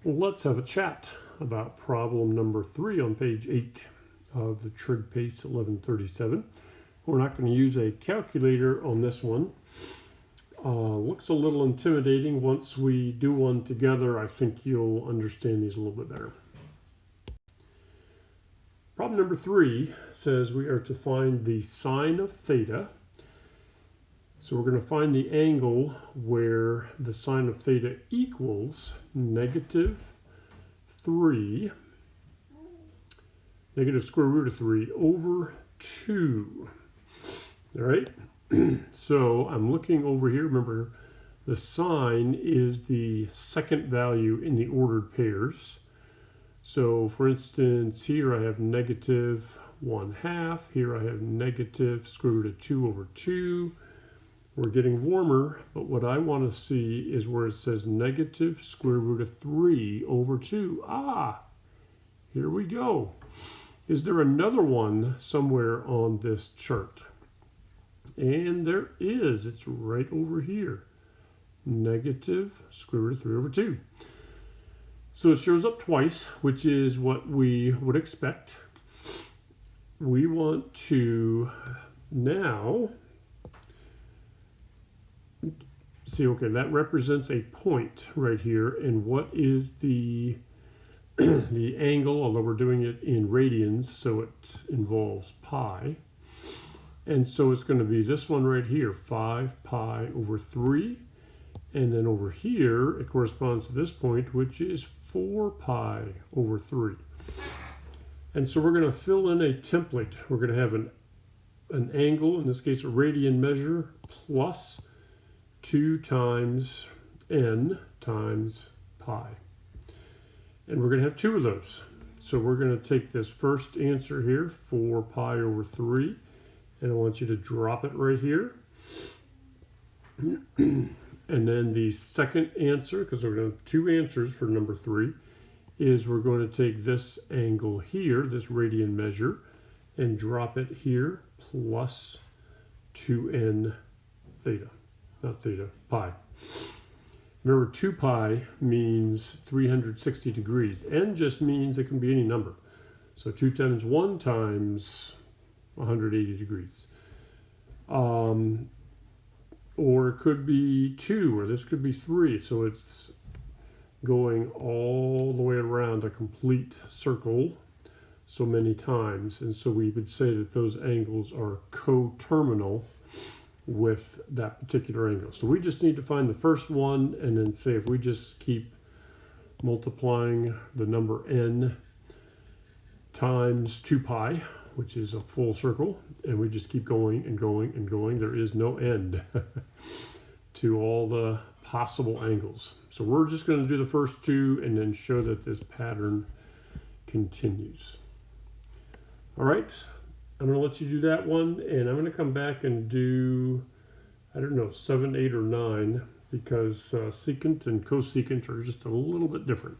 Let's have a chat about problem number 3 on page 8 of the Trig PACE 1137. We're not going to use a calculator on this one. Looks a little intimidating. Once we do one together, I think you'll understand these a little bit better. Problem number 3 says we are to find the sine of theta. So we're going to find the angle where the sine of theta equals negative square root of 3 over 2. All right, so I'm looking over here. Remember, the sine is the second value in the ordered pairs. So for instance, here I have negative 1/2. Here I have negative square root of 2 over 2. We're getting warmer, but what I want to see is where it says negative square root of 3 over 2. Here we go. Is there another one somewhere on this chart? And there is. It's right over here. Negative square root of 3 over 2. So it shows up twice, which is what we would expect. We want to now see, okay, that represents a point right here. And what is the the angle, although we're doing it in radians, so it involves pi. And so it's going to be this one right here, 5 pi over 3. And then over here, it corresponds to this point, which is 4 pi over 3. And so we're going to fill in a template. We're going to have an angle, in this case a radian measure, plus 2 times n times pi. And we're going to have 2 of those. So we're going to take this first answer here, 4 pi over 3, and I want you to drop it right here. And then the second answer, because we're going to have 2 answers for number 3, is we're going to take this angle here, this radian measure, and drop it here, plus 2n theta. Not theta, pi. Remember, 2 pi means 360 degrees. N just means it can be any number. So 2 times 1 times 180 degrees. Or it could be 2, or this could be 3. So it's going all the way around a complete circle so many times. And so we would say that those angles are coterminal with that particular angle. So we just need to find the first one and then say if we just keep multiplying the number n times 2 pi, which is a full circle, and we just keep going and going and going, there is no end to all the possible angles. So we're just going to do the first 2 and then show that this pattern continues. All right. I'm going to let you do that one, and I'm going to come back and do, 7, 8, or 9, because secant and cosecant are just a little bit different.